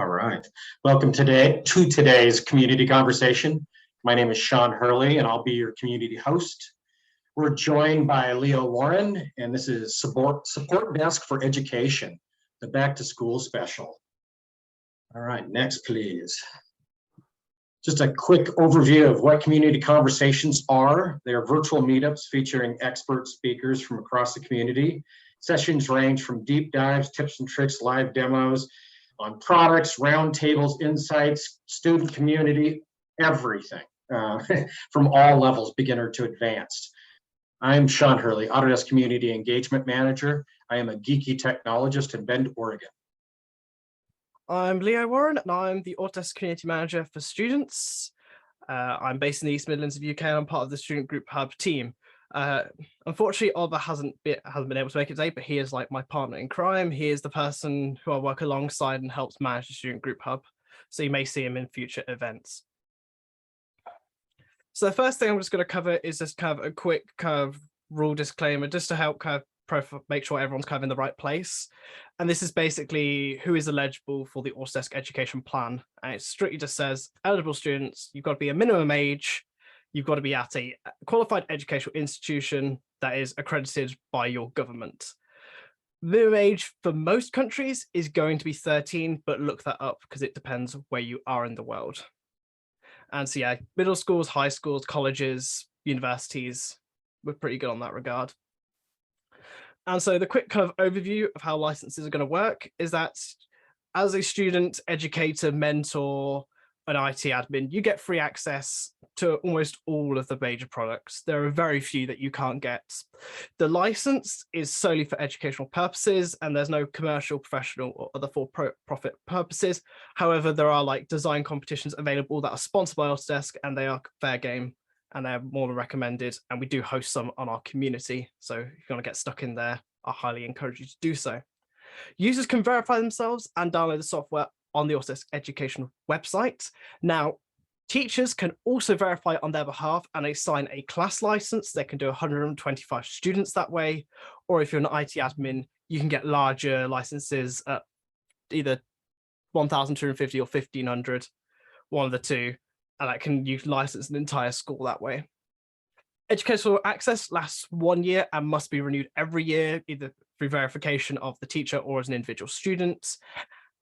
All right. Welcome to today's community conversation. My name is Sean Hurley, and I'll be your community host. We're joined by Leo Warren, and this is SupportDesk for Education, the Back to School special. All right, next, please. Just a quick overview of what community conversations are. They are virtual meetups featuring expert speakers from across the community. Sessions range from deep dives, tips and tricks, live demos on products, roundtables, insights, student community, everything from all levels, beginner to advanced. I'm Sean Hurley, Autodesk Community Engagement Manager. I am a geeky technologist in Bend, Oregon. I'm Leo Warren, and I'm the Autodesk Community Manager for Students. I'm based in the East Midlands of UK, and I'm part of the Student Group Hub team. Unfortunately, Oliver hasn't been able to make it today, but he is like my partner in crime. He is the person who I work alongside and helps manage the Student Group Hub. So you may see him in future events. So the first thing I'm just going to cover is just kind of a quick kind of rule disclaimer, just to help kind of make sure everyone's kind of in the right place. And this is basically who is eligible for the Autodesk Education Plan. And it strictly just says eligible students, you've got to be a minimum age, you've got to be at a qualified educational institution that is accredited by your government. Minimum age for most countries is going to be 13, but look that up because it depends where you are in the world. And so yeah, middle schools, high schools, colleges, universities, we're pretty good on that regard. And so the quick kind of overview of how licenses are going to work is that as a student, educator, mentor, an IT admin, you get free access to almost all of the major products. There are very few that you can't get. The license is solely for educational purposes, and there's no commercial, professional, or other for-profit purposes. However, there are like design competitions available that are sponsored by Autodesk, and they are fair game, and they're more than recommended. And we do host some on our community. So if you want to get stuck in there, I highly encourage you to do so. Users can verify themselves and download the software on the Autodesk Education website. Now, teachers can also verify on their behalf and assign a class license. They can do 125 students that way. Or if you're an IT admin, you can get larger licenses at either 1,250 or 1,500, one of the two, and that can you license an entire school that way. Educational access lasts 1 year and must be renewed every year, either through verification of the teacher or as an individual student.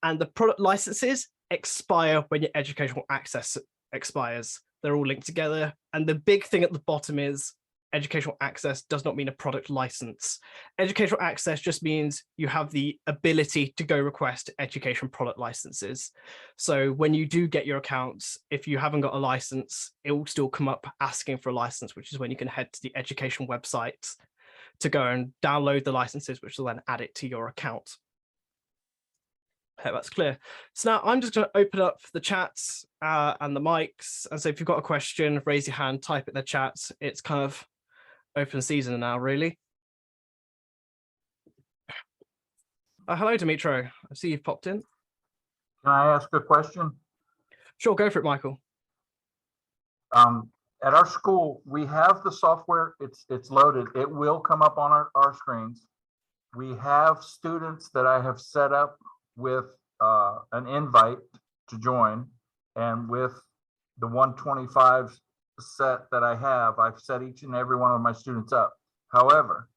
And the product licenses expire when your educational access expires. They're all linked together. And the big thing at the bottom is educational access does not mean a product license. Educational access just means you have the ability to go request education product licenses. So when you do get your accounts, if you haven't got a license, it will still come up asking for a license, which is when you can head to the education website to go and download the licenses, which will then add it to your account. I hope that's clear. So now I'm just going to open up the chats and the mics. And so if you've got a question, raise your hand, type it in the chat. It's kind of open season now, really. Hello, Dimitro. I see you've popped in. Can I ask a question? Sure, go for it, Michael. At our school, we have the software. It's loaded. It will come up on our screens. We have students that I have set up with an invite to join, and with the 125 set that I have, I've set each and every one of my students up. However,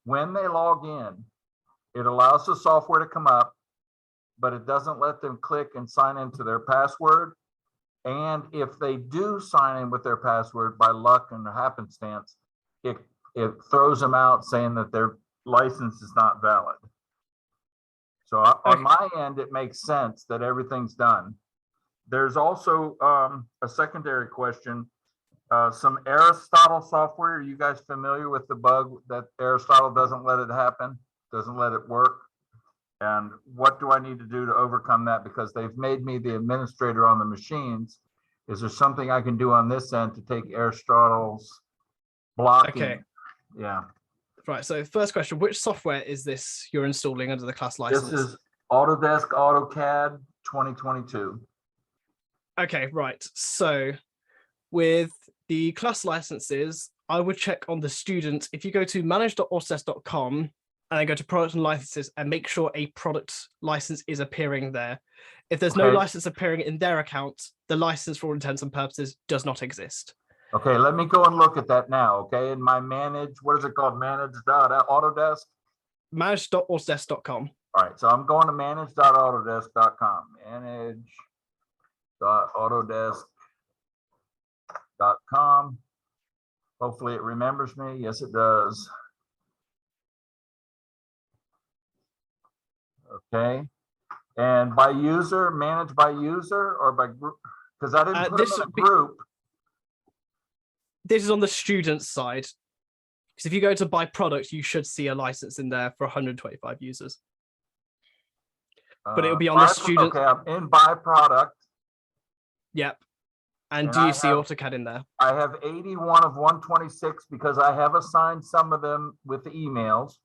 when they log in, it allows the software to come up, but it doesn't let them click and sign into their password. And if they do sign in with their password by luck and happenstance, it throws them out saying that their license is not valid. So on my end, it makes sense that everything's done. There's also a secondary question. Some Aristotle software. Are you guys familiar with the bug that Aristotle doesn't let it happen, doesn't let it work? And what do I need to do to overcome that? Because they've made me the administrator on the machines. Is there something I can do on this end to take Aristotle's blocking? Okay. Yeah. Right, so first question, which software is this you're installing under the class license? This is Autodesk AutoCAD 2022. Okay, right. So with the class licenses, I would check on the student. If you go to manage.autodesk.com, and then go to product and licenses and make sure a product license is appearing there. If there's no Okay. license appearing in their account, the license for all intents and purposes does not exist. Okay, let me go and look at that now, okay? In my what is it called? Manage.autodesk? Manage.autodesk.com. All right, so I'm going to manage.autodesk.com. Manage.autodesk.com. Hopefully it remembers me. Yes, it does. Okay. And by user, manage by user or by group? Because I didn't put them in a group. This is on the student side. Because if you go to buy product, you should see a license in there for 125 users. But it'll be on the student. Okay, I'm in by product. Yep. And do I you see have- AutoCAD in there? I have 81 of 126 because I have assigned some of them with the emails.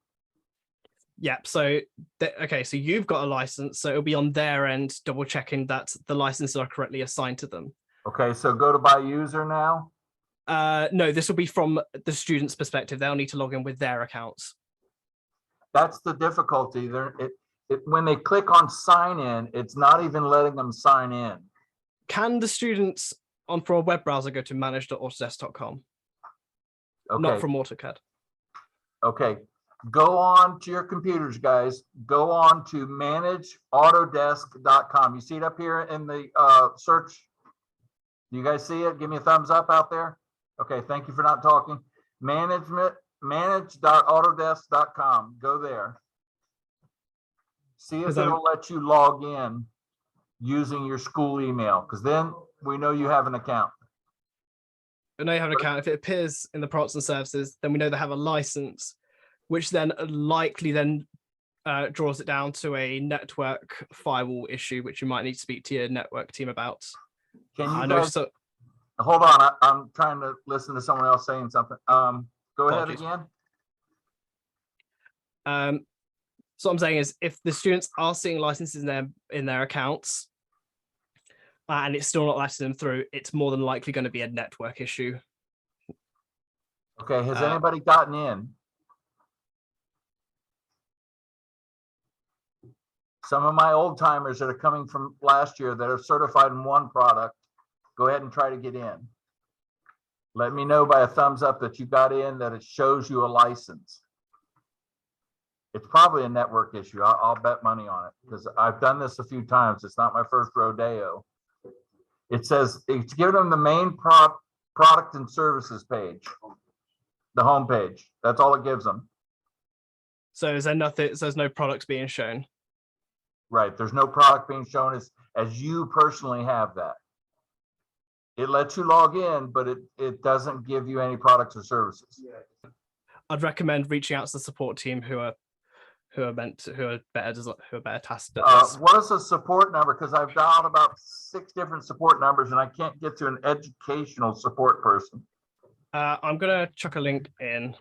Yep. So, okay, so you've got a license. So it'll be on their end, double checking that the licenses are correctly assigned to them. Okay, so go to by user now. No, this will be from the student's perspective. They'll need to log in with their accounts. That's the difficulty. When they click on sign in, it's not even letting them sign in. Can the students from a web browser go to manage.autodesk.com? Okay. Not from AutoCAD. Okay, go on to your computers, guys. Go on to manageautodesk.com. You see it up here in the search? Do you guys see it? Give me a thumbs up out there. Okay, thank you for not talking. Manage.autodesk.com. Go there. See if it'll let you log in using your school email, because then we know you have an account. We know you have an account. If it appears in the products and services, then we know they have a license, which then likely draws it down to a network firewall issue, which you might need to speak to your network team about. Can you guys, hold on? I'm trying to listen to someone else saying something. Go apologies. ahead again. So what I'm saying is, if the students are seeing licenses in their accounts, and it's still not letting them through, it's more than likely going to be a network issue. Okay, has anybody gotten in? Some of my old timers that are coming from last year that are certified in one product, go ahead and try to get in. Let me know by a thumbs up that you got in, that it shows you a license. It's probably a network issue. I'll bet money on it because I've done this a few times. It's not my first rodeo. It says it's giving them the main product and services page, the home page. That's all it gives them. So is there nothing? So there's no products being shown. Right. There's no product being shown as you personally have that. It lets you log in, but it doesn't give you any products or services. I'd recommend reaching out to the support team who are better tasked at this. What is a support number? Because I've dialed about 6 different support numbers and I can't get to an educational support person. I'm gonna chuck a link in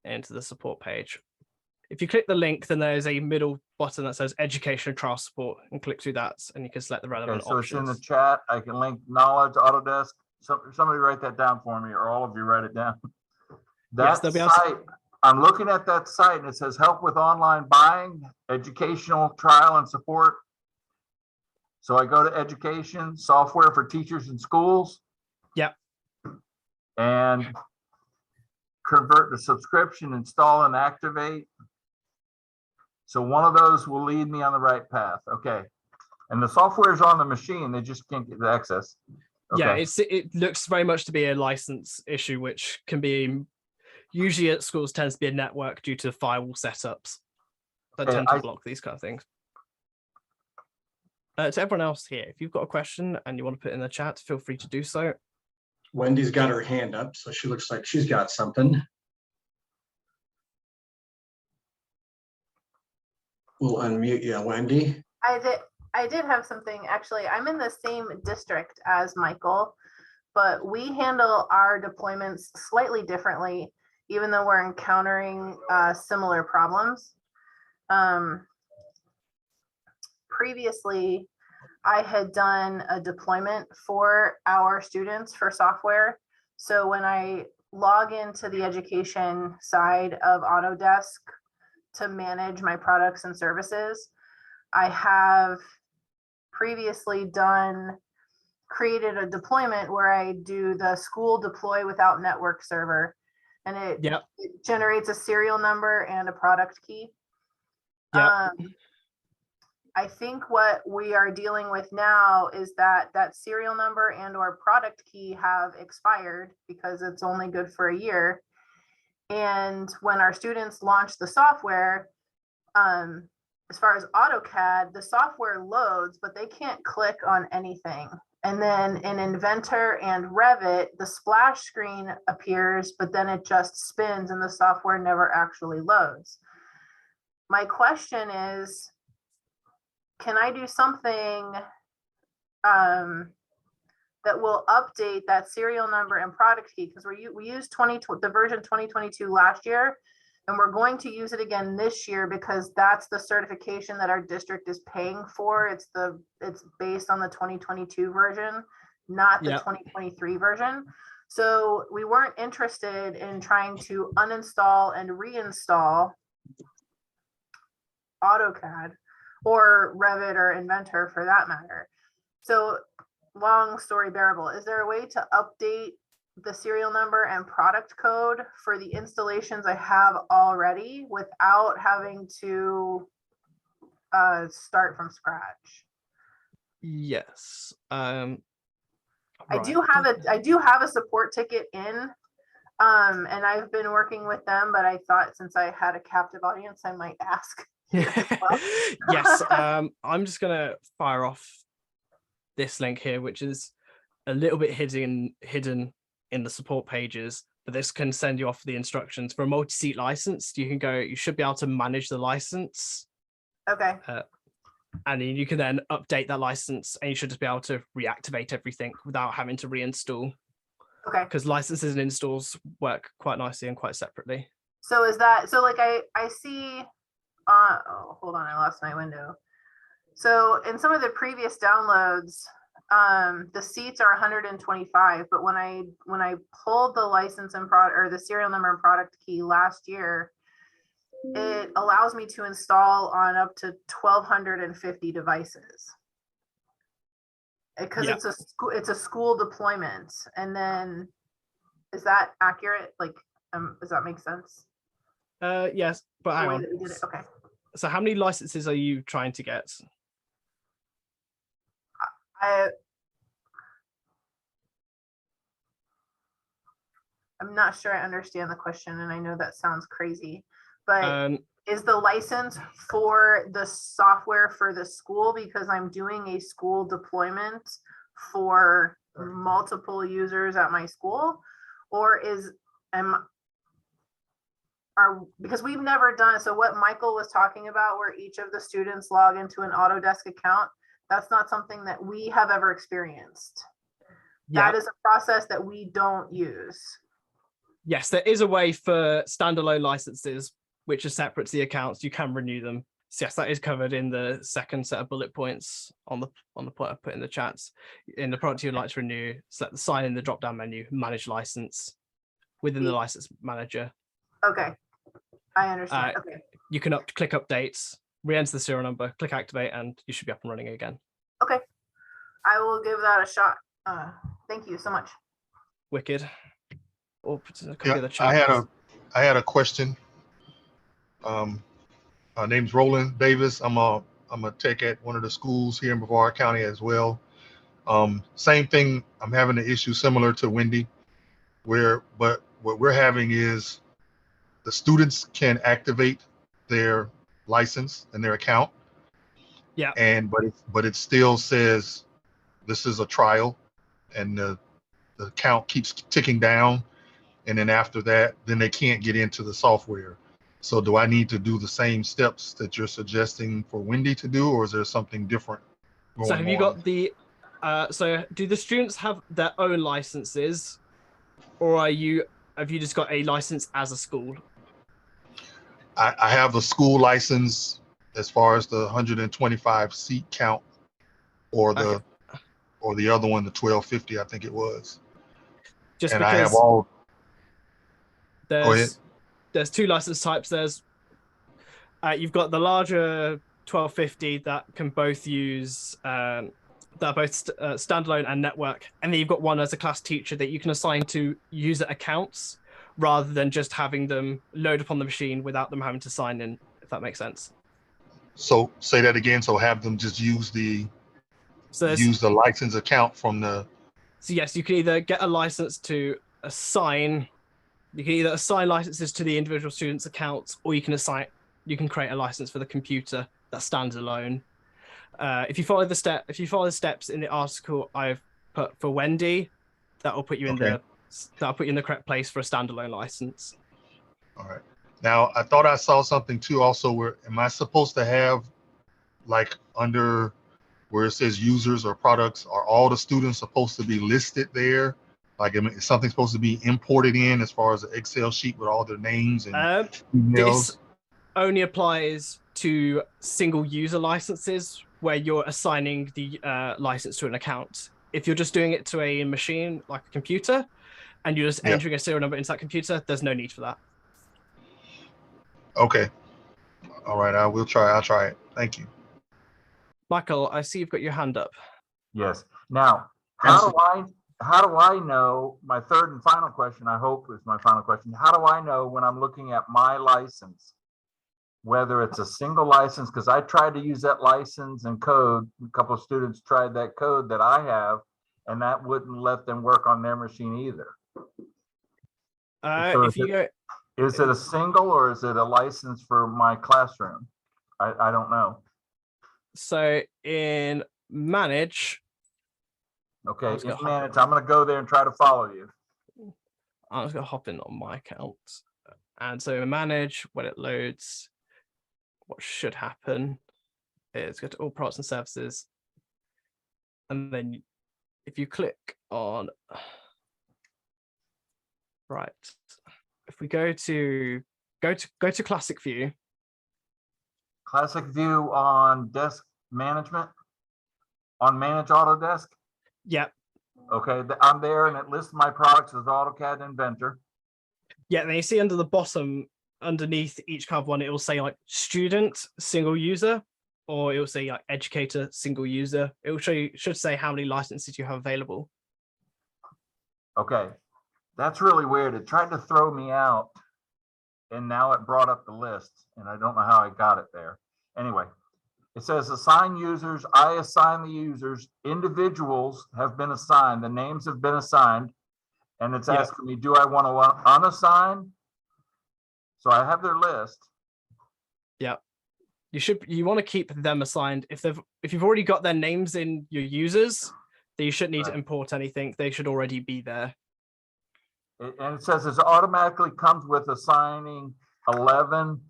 into the support page. If you click the link, then there's a middle button that says Education Trial Support, and click through that, and you can select the relevant so options. It's in the chat. I can link Knowledge, Autodesk. Somebody write that down for me, or all of you write it down. That site, I'm looking at that site, and it says help with online buying, educational trial and support. So I go to education, software for teachers and schools. Yep. And convert to subscription, install and activate. So one of those will lead me on the right path. Okay. And the software is on the machine. They just can't get the access. Okay. Yeah, it looks very much to be a license issue, which can be usually at schools tends to be a network due to firewall setups that tend to block these kind of things. To everyone else here, if you've got a question and you want to put it in the chat, feel free to do so. Wendy's got her hand up, so she looks like she's got something. We'll unmute you, Wendy. I did have something. Actually, I'm in the same district as Michael, but we handle our deployments slightly differently, even though we're encountering similar problems. Previously, I had done a deployment for our students for software. So when I log into the education side of Autodesk to manage my products and services. I have previously created a deployment where I do the school deploy without network server, and it generates a serial number and a product key. I think what we are dealing with now is that serial number and or product key have expired because it's only good for a year. And when our students launch the software, as far as AutoCAD, the software loads, but they can't click on anything. And then in Inventor and Revit, the splash screen appears, but then it just spins and the software never actually loads. My question is, can I do something that will update that serial number and product key? Because we used the version 2022 last year, and we're going to use it again this year because that's the certification that our district is paying for. It's based on the 2022 version, not the 2023 version. So we weren't interested in trying to uninstall and reinstall AutoCAD or Revit or Inventor for that matter. So long story bearable, is there a way to update the serial number and product code for the installations I have already without having to start from scratch? Yes. I do have a support ticket in, and I've been working with them, but I thought since I had a captive audience, I might ask. Well. Yes, I'm just gonna fire off this link here, which is a little bit hidden in the support pages, but this can send you off the instructions for a multi-seat license. You should be able to manage the license. Okay. And you can then update that license, and you should just be able to reactivate everything without having to reinstall. Okay. Because licenses and installs work quite nicely and quite separately. So is that so? Like I see. Oh, hold on, I lost my window. So in some of the previous downloads, the seats are 125, but when I pulled the license and product or the serial number and product key last year, it allows me to install on up to 1,250 devices. Because it's a school deployment. And then, is that accurate? Like, does that make sense? Yes, but hang on. Okay. So how many licenses are you trying to get? I'm not sure I understand the question, and I know that sounds crazy, but is the license for the software for the school because I'm doing a school deployment for multiple users at my school, or because we've never done, so what Michael was talking about where each of the students log into an Autodesk account, that's not something that we have ever experienced. That is a process that we don't use. Yes, there is a way for standalone licenses, which are separate to the accounts. You can renew them. So yes, that is covered in the second set of bullet points on the point I put in the chats. In the product you'd like to renew, select the sign in the drop-down menu, manage license within the license manager. Okay, I understand. Okay. You can click updates, re-enter the serial number, click activate, and you should be up and running again. Okay, I will give that a shot. Thank you so much. Wicked. I had a question. My name's Roland Davis. I'm a tech at one of the schools here in Brevard County as well. Same thing. I'm having an issue similar to Wendy, but what we're having is the students can activate their license and their account. Yeah. But it still says this is a trial, and the account keeps ticking down, and then after that, then they can't get into the software. So do I need to do the same steps that you're suggesting for Wendy to do, or is there something different going on? So have you got the so do the students have their own licenses, or have you just got a license as a school? I have a school license as far as the 125 seat count, or the other one, the 1,250, I think it was. Just and because I have all. ahead. There's two license types. You've got the larger 1250 that can both use that are both standalone and network, and then you've got one as a class teacher that you can assign to user accounts rather than just having them load up on the machine without them having to sign in, if that makes sense. So say that again. So have them just use the license account from the. So yes, you can either get a license to assign. You can either assign licenses to the individual students' accounts, or you can create a license for the computer that stands alone. If you follow the steps in the article I've put for Wendy, that will put you in the correct place for a standalone license. All right. Now I thought I saw something too. Also, where am I supposed to have, like under where it says users or products, are all the students supposed to be listed there? Like, is something supposed to be imported in as far as an Excel sheet with all their names and emails? This only applies to single user licenses where you're assigning the license to an account. If you're just doing it to a machine like a computer and you're just entering a serial number into that computer, there's no need for that. Okay. All right. I'll try it. Thank you. Michael, I see you've got your hand up. Yes. Now, how do I know, my third and final question, I hope is my final question. How do I know when I'm looking at my license, whether it's a single license? Because I tried to use that license and code. A couple of students tried that code that I have, and that wouldn't let them work on their machine either. So is it a single or is it a license for my classroom? I don't know. So in manage. Okay, in manage, I'm going to go there and try to follow you. I'm just going to hop in on my account. And so in manage, when it loads, what should happen is go to all products and services. And then if you click on, right, if we go to classic view. Classic view on desk management, on manage Autodesk. Yep. Okay, I'm there and it lists my products as AutoCAD Inventor. Yeah, then you see under the bottom, underneath each kind of one, it will say like student, single user, or it will say like educator, single user. It will should say how many licenses you have available. Okay, that's really weird. It tried to throw me out and now it brought up the list and I don't know how I got it there. Anyway, it says assign users. I assign the users. Individuals have been assigned. The names have been assigned. And it's asking me, do I want to unassign? So I have their list. Yeah. You want to keep them assigned. If you've already got their names in your users, then you shouldn't need to import anything. They should already be there. And it says it automatically comes with assigning 11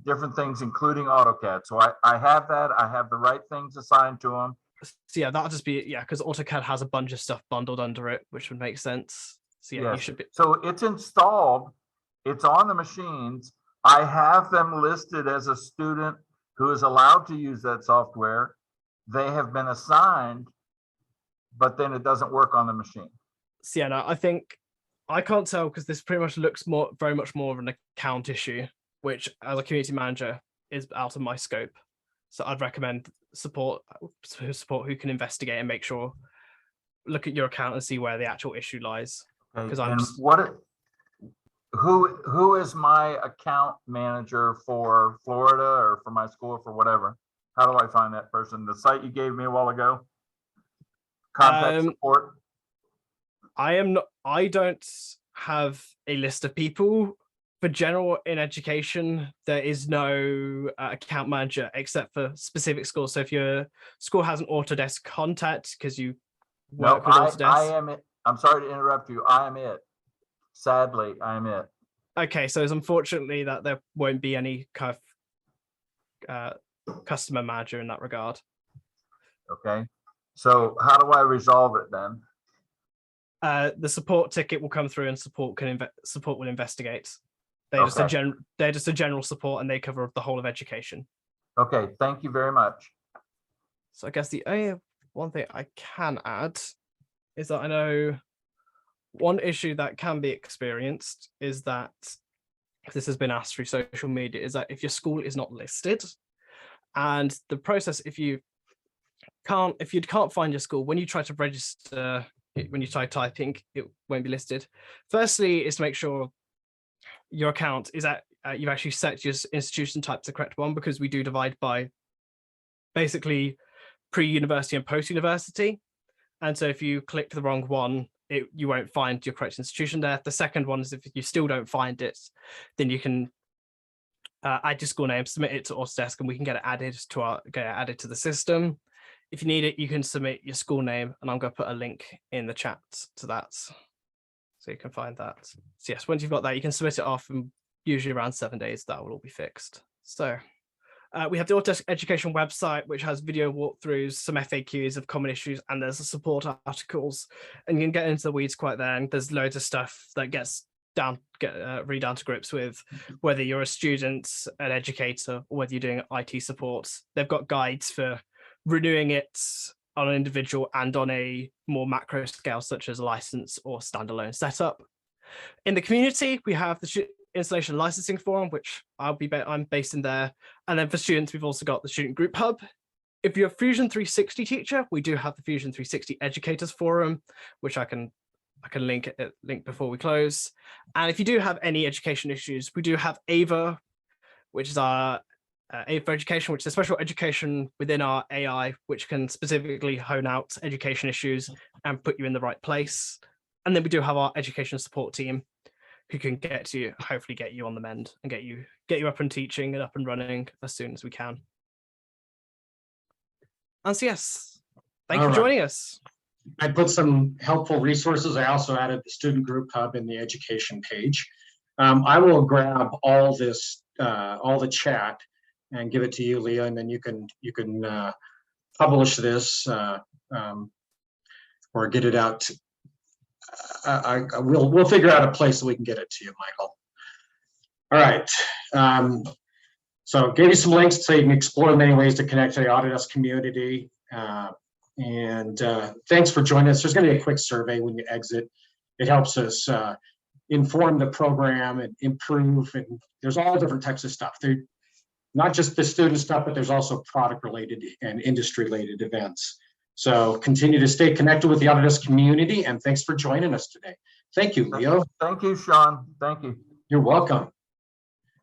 different things, including AutoCAD. So I have that. I have the right things assigned to them. So yeah, that'll just be, because AutoCAD has a bunch of stuff bundled under it, which would make sense. So yeah, you should be. So it's installed. It's on the machines. I have them listed as a student who is allowed to use that software. They have been assigned, but then it doesn't work on the machine. So yeah, no, I think I can't tell because this pretty much looks very much more of an account issue, which as a community manager is out of my scope. So I'd recommend support who can investigate and make sure, look at your account and see where the actual issue lies. Because who is my account manager for Florida or for my school or for whatever? How do I find that person? The site you gave me a while ago? Contact support? I don't have a list of people. For general in education, there is no account manager except for specific schools. So if your school has an Autodesk contact because you work with Autodesk. I am it. I'm sorry to interrupt you. I am it. Sadly, I am it. Okay, so it's unfortunately that there won't be any kind of customer manager in that regard. Okay. So how do I resolve it then? The support ticket will come through and support will investigate. They're just a general support and they cover the whole of education. Okay, thank you very much. So I guess the only one thing I can add is that I know one issue that can be experienced is that this has been asked through social media, is that if your school is not listed, and the process, if you can't find your school, when you try to register, when you try typing, it won't be listed. Firstly, is to make sure your account is at you've actually set your institution type to the correct one, because we do divide by basically pre-university and post-university. And so if you click the wrong one, you won't find your correct institution there. The second one is if you still don't find it, then you can add your school name, submit it to Autodesk, and we can get it added to the system. If you need it, you can submit your school name, and I'm going to put a link in the chat to that, so you can find that. So yes, once you've got that, you can submit it off, and usually around 7 days that will all be fixed. So we have the Autodesk Education website, which has video walkthroughs, some FAQs of common issues, and there's the support articles, and you can get into the weeds quite there. And there's loads of stuff that gets really down to grips with whether you're a student, an educator, or whether you're doing IT support. They've got guides for renewing it on an individual and on a more macro scale, such as a license or standalone setup. In the community, we have the installation licensing forum, which I'm based in there. And then for students, we've also got the student group hub. If you're a Fusion 360 teacher, we do have the Fusion 360 educators forum, which I can link before we close. And if you do have any education issues, we do have AVA, which is our Aid for Education, which is a special education within our AI, which can specifically hone out education issues and put you in the right place. And then we do have our education support team, who can hopefully get you on the mend and get you up and teaching and up and running as soon as we can. And so yes, thank you for joining us. I put some helpful resources. I also added the student group hub in the education page. I will grab all this, all the chat, and give it to you, Leah, and then you can publish this or get it out. We'll figure out a place so we can get it to you, Michael. All right. So gave you some links so you can explore many ways to connect to the Autodesk community. And thanks for joining us. There's going to be a quick survey when you exit. It helps us inform the program and improve. And there's all different types of stuff. They're not just the student stuff, but there's also product related and industry related events. So continue to stay connected with the Autodesk community, and thanks for joining us today. Thank you, Leo. Thank you, Sean. Thank you. You're welcome.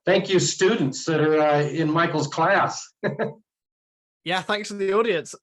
Thank you, students that are in Michael's class. Yeah, thanks to the audience.